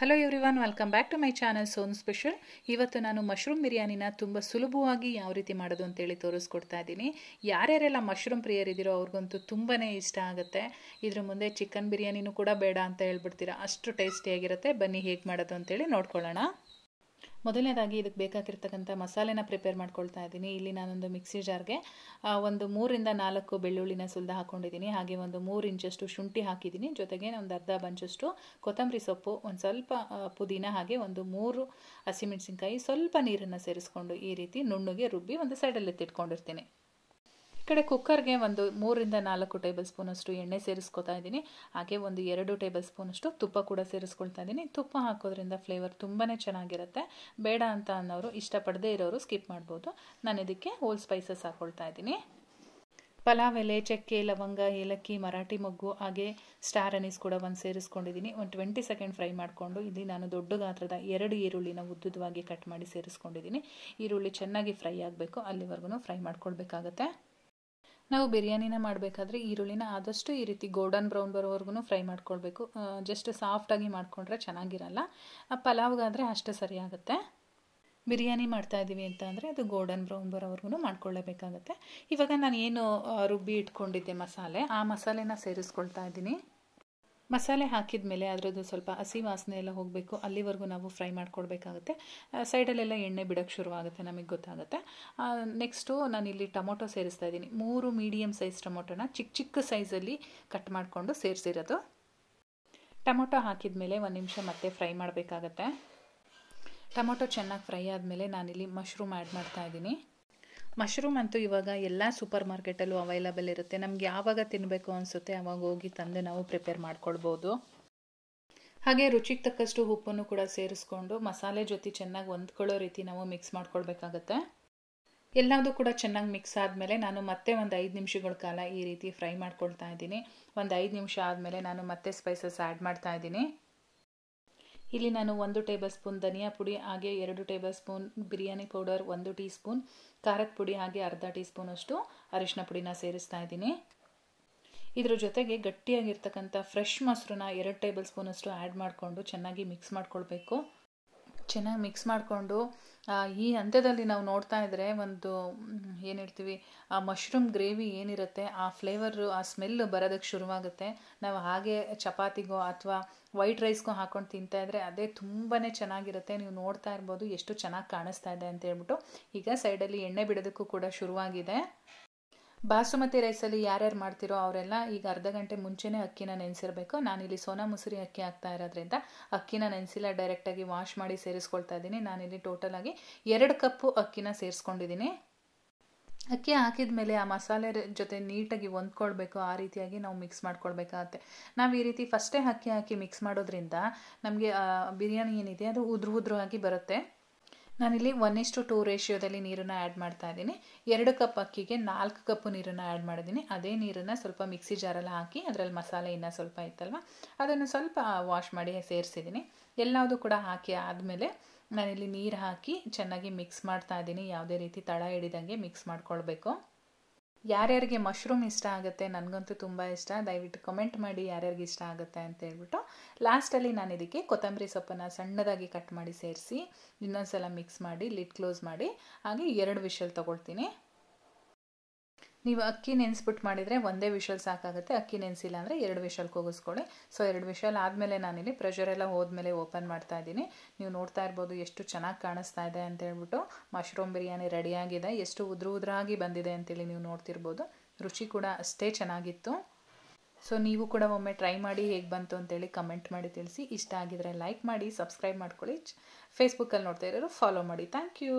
Hello everyone, welcome back to my channel Sonu special. ಇವತ್ತು ನಾನು mushroom ಬಿರಿಯಾನಿನ ತುಂಬ ಸುಲಭವಾಗಿ ಯಾವ ರೀತಿ ಮಾಡೋದು ಅಂತೇಳಿ ತೋರಿಸ್ಕೊಡ್ತಾ ಇದ್ದೀನಿ. ಯಾರ್ಯಾರೆಲ್ಲ ಮಶ್ರೂಮ್ ಪ್ರಿಯರಿದ್ದೀರೋ ಅವ್ರಿಗಂತೂ ತುಂಬಾ ಇಷ್ಟ ಆಗುತ್ತೆ. ಇದ್ರ ಮುಂದೆ ಚಿಕನ್ ಬಿರಿಯಾನಿನೂ ಕೂಡ ಬೇಡ ಅಂತ ಹೇಳ್ಬಿಡ್ತೀರಾ, ಅಷ್ಟು ಟೇಸ್ಟಿಯಾಗಿರುತ್ತೆ. ಬನ್ನಿ ಹೇಗೆ ಮಾಡೋದು ಅಂತೇಳಿ ನೋಡ್ಕೊಳ್ಳೋಣ. ಮೊದಲನೇದಾಗಿ ಇದಕ್ಕೆ ಬೇಕಾಗಿರ್ತಕ್ಕಂಥ ಮಸಾಲೆನ ಪ್ರಿಪೇರ್ ಮಾಡ್ಕೊಳ್ತಾ ಇದ್ದೀನಿ. ಇಲ್ಲಿ ನಾನೊಂದು ಮಿಕ್ಸಿ ಜಾರ್ಗೆ ಒಂದು 3ರಿಂದ 4 ಬೆಳ್ಳುಳ್ಳಿನ ಸುಲಿದು ಹಾಕ್ಕೊಂಡಿದ್ದೀನಿ. ಹಾಗೆ ಒಂದು 3 ಇಂಚಷ್ಟು ಶುಂಠಿ ಹಾಕಿದ್ದೀನಿ. ಜೊತೆಗೆ ಒಂದು ಅರ್ಧ ಬಂಚಷ್ಟು ಕೊತ್ತಂಬರಿ ಸೊಪ್ಪು, ಒಂದು ಸ್ವಲ್ಪ ಪುದೀನ, ಹಾಗೆ ಒಂದು 3 ಹಸಿಮೆಣಸಿನ್ಕಾಯಿ, ಸ್ವಲ್ಪ ನೀರನ್ನು ಸೇರಿಸ್ಕೊಂಡು ಈ ರೀತಿ ನುಣ್ಣಗೆ ರುಬ್ಬಿ ಒಂದು ಸೈಡಲ್ಲಿ ಎತ್ತಿಟ್ಕೊಂಡಿರ್ತೀನಿ. ಈ ಕಡೆ ಕುಕ್ಕರ್ಗೆ ಒಂದು 3ರಿಂದ 4 ಟೇಬಲ್ ಸ್ಪೂನಷ್ಟು ಎಣ್ಣೆ ಸೇರಿಸ್ಕೊತಾ ಇದ್ದೀನಿ. ಹಾಗೆ ಒಂದು 2 ಟೇಬಲ್ ಸ್ಪೂನಷ್ಟು ತುಪ್ಪ ಕೂಡ ಸೇರಿಸ್ಕೊಳ್ತಾ ಇದ್ದೀನಿ. ತುಪ್ಪ ಹಾಕೋದ್ರಿಂದ ಫ್ಲೇವರ್ ತುಂಬಾ ಚೆನ್ನಾಗಿರುತ್ತೆ. ಬೇಡ ಅಂತ ಅನ್ನೋರು, ಇಷ್ಟಪಡದೇ ಇರೋರು ಸ್ಕಿಪ್ ಮಾಡ್ಬೋದು. ನಾನು ಇದಕ್ಕೆ ಹೋಲ್ ಸ್ಪೈಸಸ್ ಹಾಕ್ಕೊಳ್ತಾ ಇದ್ದೀನಿ. ಪಲಾವ್ ಎಲೆ, ಚಕ್ಕೆ, ಲವಂಗ, ಏಲಕ್ಕಿ, ಮರಾಠಿ ಮೊಗ್ಗು, ಹಾಗೆ ಸ್ಟಾರ್ ಅನೀಸ್ ಕೂಡ ಒಂದು ಸೇರಿಸ್ಕೊಂಡಿದ್ದೀನಿ. ಒಂದು 20 ಸೆಕೆಂಡ್ ಫ್ರೈ ಮಾಡಿಕೊಂಡು ಇಲ್ಲಿ ನಾನು ದೊಡ್ಡ ಗಾತ್ರದ 2 ಈರುಳ್ಳಿನ ಉದ್ದುದವಾಗಿ ಕಟ್ ಮಾಡಿ ಸೇರಿಸ್ಕೊಂಡಿದ್ದೀನಿ. ಈರುಳ್ಳಿ ಚೆನ್ನಾಗಿ ಫ್ರೈ ಆಗಬೇಕು, ಅಲ್ಲಿವರೆಗೂ ಫ್ರೈ ಮಾಡ್ಕೊಳ್ಬೇಕಾಗತ್ತೆ. ನಾವು ಬಿರಿಯಾನಿನ ಮಾಡಬೇಕಾದ್ರೆ ಈರುಳ್ಳಿನ ಆದಷ್ಟು ಈ ರೀತಿ ಗೋಲ್ಡನ್ ಬ್ರೌನ್ ಬರೋವರೆಗೂ ಫ್ರೈ ಮಾಡ್ಕೊಳ್ಬೇಕು. ಜಸ್ಟ್ ಸಾಫ್ಟಾಗಿ ಮಾಡಿಕೊಂಡ್ರೆ ಚೆನ್ನಾಗಿರಲ್ಲ. ಪಲಾವ್ಗಾದರೆ ಅಷ್ಟು ಸರಿಯಾಗುತ್ತೆ. ಬಿರಿಯಾನಿ ಮಾಡ್ತಾ ಇದ್ದೀವಿ ಅಂತ ಅಂದರೆ ಅದು ಗೋಲ್ಡನ್ ಬ್ರೌನ್ ಬರೋವರೆಗೂ ಮಾಡ್ಕೊಳ್ಳೇಬೇಕಾಗತ್ತೆ. ಇವಾಗ ನಾನು ಏನು ರುಬ್ಬಿ ಇಟ್ಕೊಂಡಿದ್ದೆ ಮಸಾಲೆ, ಆ ಮಸಾಲೆನ ಸೇರಿಸ್ಕೊಳ್ತಾ ಇದ್ದೀನಿ. ಮಸಾಲೆ ಹಾಕಿದ ಮೇಲೆ ಅದರದ್ದು ಸ್ವಲ್ಪ ಹಸಿ ವಾಸನೆ ಎಲ್ಲ ಹೋಗಬೇಕು, ಅಲ್ಲಿವರೆಗೂ ನಾವು ಫ್ರೈ ಮಾಡ್ಕೊಳ್ಬೇಕಾಗುತ್ತೆ. ಸೈಡಲ್ಲೆಲ್ಲ ಎಣ್ಣೆ ಬಿಡೋಕ್ಕೆ ಶುರುವಾಗುತ್ತೆ, ನಮಗೆ ಗೊತ್ತಾಗುತ್ತೆ. ನೆಕ್ಸ್ಟು ನಾನಿಲ್ಲಿ ಟೊಮೊಟೊ ಸೇರಿಸ್ತಾ ಇದ್ದೀನಿ. 3 ಮೀಡಿಯಮ್ ಸೈಜ್ ಟೊಮೊಟೊನ ಚಿಕ್ಕ ಸೈಜಲ್ಲಿ ಕಟ್ ಮಾಡಿಕೊಂಡು ಸೇರಿಸಿರೋದು. ಟೊಮೊಟೊ ಹಾಕಿದ ಮೇಲೆ 1 ನಿಮಿಷ ಮತ್ತೆ ಫ್ರೈ ಮಾಡಬೇಕಾಗತ್ತೆ. ಟೊಮೊಟೊ ಚೆನ್ನಾಗಿ ಫ್ರೈ ಆದಮೇಲೆ ನಾನಿಲ್ಲಿ ಮಶ್ರೂಮ್ ಆ್ಯಡ್ ಮಾಡ್ತಾ ಇದ್ದೀನಿ. ಮಶ್ರೂಮ್ ಅಂತೂ ಇವಾಗ ಎಲ್ಲ ಸೂಪರ್ ಮಾರ್ಕೆಟಲ್ಲೂ ಅವೈಲಬಲ್ ಇರುತ್ತೆ. ನಮ್ಗೆ ಯಾವಾಗ ತಿನ್ನಬೇಕು ಅನಿಸುತ್ತೆ ಆವಾಗ ಹೋಗಿ ತಂದು ನಾವು ಪ್ರಿಪೇರ್ ಮಾಡ್ಕೊಳ್ಬೋದು. ಹಾಗೆ ರುಚಿಗೆ ತಕ್ಕಷ್ಟು ಉಪ್ಪನ್ನು ಕೂಡ ಸೇರಿಸ್ಕೊಂಡು ಮಸಾಲೆ ಜೊತೆ ಚೆನ್ನಾಗಿ ಹೊಂದ್ಕೊಳ್ಳೋ ರೀತಿ ನಾವು ಮಿಕ್ಸ್ ಮಾಡ್ಕೊಳ್ಬೇಕಾಗತ್ತೆ. ಎಲ್ಲದೂ ಕೂಡ ಚೆನ್ನಾಗಿ ಮಿಕ್ಸ್ ಆದಮೇಲೆ ನಾನು ಮತ್ತೆ ಒಂದು 5 ನಿಮಿಷಗಳ ಕಾಲ ಈ ರೀತಿ ಫ್ರೈ ಮಾಡ್ಕೊಳ್ತಾ ಇದ್ದೀನಿ. ಒಂದು 5 ನಿಮಿಷ ಆದಮೇಲೆ ನಾನು ಮತ್ತೆ ಸ್ಪೈಸಸ್ ಆ್ಯಡ್ ಮಾಡ್ತಾ ಇದ್ದೀನಿ. ಇಲ್ಲಿ ನಾನು 1 ಟೇಬಲ್ ಸ್ಪೂನ್ ಧನಿಯಾ ಪುಡಿ, ಹಾಗೆ 2 table spoon biryani powder, 1 tea spoon ಖಾರದ ಪುಡಿ, ಹಾಗೆ ಅರ್ಧ ಟೀ ಸ್ಪೂನಷ್ಟು ಅರಿಶಿನ ಪುಡಿನ ಸೇರಿಸ್ತಾ ಇದ್ದೀನಿ. ಇದ್ರ ಜೊತೆಗೆ ಗಟ್ಟಿಯಾಗಿರ್ತಕ್ಕಂಥ ಫ್ರೆಶ್ ಮೊಸರನ್ನ 2 ಟೇಬಲ್ ಸ್ಪೂನಷ್ಟು ಆ್ಯಡ್ ಮಾಡಿಕೊಂಡು ಚೆನ್ನಾಗಿ ಮಿಕ್ಸ್ ಮಾಡ್ಕೊಳ್ಬೇಕು. ಚೆನ್ನಾಗಿ ಮಿಕ್ಸ್ ಮಾಡಿಕೊಂಡು ಈ ಹಂತದಲ್ಲಿ ನಾವು ನೋಡ್ತಾ ಇದ್ದರೆ ಒಂದು ಏನು ಹೇಳ್ತೀವಿ, ಆ ಮಶ್ರೂಮ್ ಗ್ರೇವಿ ಏನಿರುತ್ತೆ ಆ ಫ್ಲೇವರು, ಆ ಸ್ಮೆಲ್ಲು ಬರೋದಕ್ಕೆ ಶುರುವಾಗುತ್ತೆ. ನಾವು ಹಾಗೆ ಚಪಾತಿಗೋ ಅಥವಾ ವೈಟ್ ರೈಸ್ಗೋ ಹಾಕ್ಕೊಂಡು ತಿಂತಾಯಿದ್ರೆ ಅದೇ ತುಂಬಾ ಚೆನ್ನಾಗಿರುತ್ತೆ. ನೀವು ನೋಡ್ತಾ ಇರ್ಬೋದು ಎಷ್ಟು ಚೆನ್ನಾಗಿ ಕಾಣಿಸ್ತಾ ಇದೆ ಅಂತ ಹೇಳ್ಬಿಟ್ಟು. ಈಗ ಸೈಡಲ್ಲಿ ಎಣ್ಣೆ ಬಿಡೋದಕ್ಕೂ ಕೂಡ ಶುರುವಾಗಿದೆ. ಬಾಸುಮತಿ ರೈಸಲ್ಲಿ ಯಾರ್ಯಾರು ಮಾಡ್ತಿರೋ ಅವರೆಲ್ಲ ಈಗ ಅರ್ಧ ಗಂಟೆ ಮುಂಚೆನೇ ಅಕ್ಕಿನ ನೆನೆಸಿರಬೇಕು. ನಾನಿಲ್ಲಿ ಸೋನಾ ಮಸೂರಿ ಅಕ್ಕಿ ಹಾಕ್ತಾ ಇರೋದ್ರಿಂದ ಅಕ್ಕಿನ ನೆನೆಸಿಲ್ಲ, ಡೈರೆಕ್ಟಾಗಿ ವಾಶ್ ಮಾಡಿ ಸೇರಿಸ್ಕೊಳ್ತಾ ಇದ್ದೀನಿ. ನಾನಿಲ್ಲಿ ಟೋಟಲಾಗಿ 2 ಕಪ್ಪು ಅಕ್ಕಿನ ಸೇರಿಸ್ಕೊಂಡಿದ್ದೀನಿ. ಅಕ್ಕಿ ಹಾಕಿದ ಮೇಲೆ ಆ ಮಸಾಲೆ ಜೊತೆ ನೀಟಾಗಿ ಹೊಂದ್ಕೊಳ್ಬೇಕು, ಆ ರೀತಿಯಾಗಿ ನಾವು ಮಿಕ್ಸ್ ಮಾಡ್ಕೊಳ್ಬೇಕಾಗತ್ತೆ. ನಾವು ಈ ರೀತಿ ಫಸ್ಟೇ ಅಕ್ಕಿ ಹಾಕಿ ಮಿಕ್ಸ್ ಮಾಡೋದ್ರಿಂದ ನಮಗೆ ಬಿರಿಯಾನಿ ಏನಿದೆ ಅದು ಉದ್ರಾಗಿ ಬರುತ್ತೆ. ನಾನಿಲ್ಲಿ 1:2 ರೇಷಿಯೋದಲ್ಲಿ ನೀರನ್ನು ಆ್ಯಡ್ ಮಾಡ್ತಾ ಇದ್ದೀನಿ. 2 ಕಪ್ ಅಕ್ಕಿಗೆ 4 ಕಪ್ಪು ನೀರನ್ನು ಆ್ಯಡ್ ಮಾಡಿದ್ದೀನಿ. ಅದೇ ನೀರನ್ನು ಸ್ವಲ್ಪ ಮಿಕ್ಸಿ ಜಾರಲ್ಲಿ ಹಾಕಿ ಅದರಲ್ಲಿ ಮಸಾಲೆ ಇನ್ನೂ ಸ್ವಲ್ಪ ಇತ್ತಲ್ವ ಅದನ್ನು ಸ್ವಲ್ಪ ವಾಶ್ ಮಾಡಿ ಸೇರಿಸಿದ್ದೀನಿ. ಎಲ್ಲದೂ ಕೂಡ ಹಾಕಿ ಆದಮೇಲೆ ನಾನಿಲ್ಲಿ ನೀರು ಹಾಕಿ ಚೆನ್ನಾಗಿ ಮಿಕ್ಸ್ ಮಾಡ್ತಾ ಇದ್ದೀನಿ. ಯಾವುದೇ ರೀತಿ ತಳ ಹಿಡಿದಂಗೆ ಮಿಕ್ಸ್ ಮಾಡ್ಕೊಳ್ಬೇಕು. ಯಾರ್ಯಾರಿಗೆ ಮಶ್ರೂಮ್ ಇಷ್ಟ ಆಗುತ್ತೆ, ನನಗಂತೂ ತುಂಬ ಇಷ್ಟ. ದಯವಿಟ್ಟು ಕಮೆಂಟ್ ಮಾಡಿ ಯಾರ್ಯಾರಿಗೆ ಇಷ್ಟ ಆಗುತ್ತೆ ಅಂತ ಹೇಳ್ಬಿಟ್ಟು. ಲಾಸ್ಟಲ್ಲಿ ನಾನು ಇದಕ್ಕೆ ಕೊತ್ತಂಬರಿ ಸೊಪ್ಪನ್ನು ಸಣ್ಣದಾಗಿ ಕಟ್ ಮಾಡಿ ಸೇರಿಸಿ ಇನ್ನೊಂದ್ಸಲ ಮಿಕ್ಸ್ ಮಾಡಿ ಲಿಡ್ ಕ್ಲೋಸ್ ಮಾಡಿ ಹಾಗೆ 2 ವಿಷಲ್ ತೊಗೊಳ್ತೀನಿ. ನೀವು ಅಕ್ಕಿ ನೆನೆಸ್ಬಿಟ್ಟು ಮಾಡಿದರೆ ಒಂದೇ ವಿಷಲ್ ಸಾಕಾಗುತ್ತೆ. ಅಕ್ಕಿ ನೆನೆಸಿಲ್ಲ ಅಂದರೆ 2 ವಿಷಲ್ ಕೂಗಿಸ್ಕೊಳ್ಳಿ. ಸೊ 2 ವಿಷಲ್ ಆದಮೇಲೆ ನಾನಿಲ್ಲಿ ಪ್ರೆಷರೆಲ್ಲ ಹೋದ್ಮೇಲೆ ಓಪನ್ ಮಾಡ್ತಾ ಇದ್ದೀನಿ. ನೀವು ನೋಡ್ತಾ ಇರ್ಬೋದು ಎಷ್ಟು ಚೆನ್ನಾಗಿ ಕಾಣಿಸ್ತಾ ಇದೆ ಅಂತ ಹೇಳ್ಬಿಟ್ಟು. ಮಶ್ರೂಮ್ ಬಿರಿಯಾನಿ ರೆಡಿಯಾಗಿದೆ. ಎಷ್ಟು ಉದ್ರಾಗಿ ಬಂದಿದೆ ಅಂತೇಳಿ ನೀವು ನೋಡ್ತಿರ್ಬೋದು. ರುಚಿ ಕೂಡ ಅಷ್ಟೇ ಚೆನ್ನಾಗಿತ್ತು. ಸೊ ನೀವು ಕೂಡ ಒಮ್ಮೆ ಟ್ರೈ ಮಾಡಿ ಹೇಗೆ ಬಂತು ಅಂತೇಳಿ ಕಮೆಂಟ್ ಮಾಡಿ ತಿಳಿಸಿ. ಇಷ್ಟ ಆಗಿದರೆ ಲೈಕ್ ಮಾಡಿ, ಸಬ್ಸ್ಕ್ರೈಬ್ ಮಾಡ್ಕೊಳ್ಳಿ. ಫೇಸ್ಬುಕ್ಕಲ್ಲಿ ನೋಡ್ತಾ ಇರೋರು ಫಾಲೋ ಮಾಡಿ. Thank you.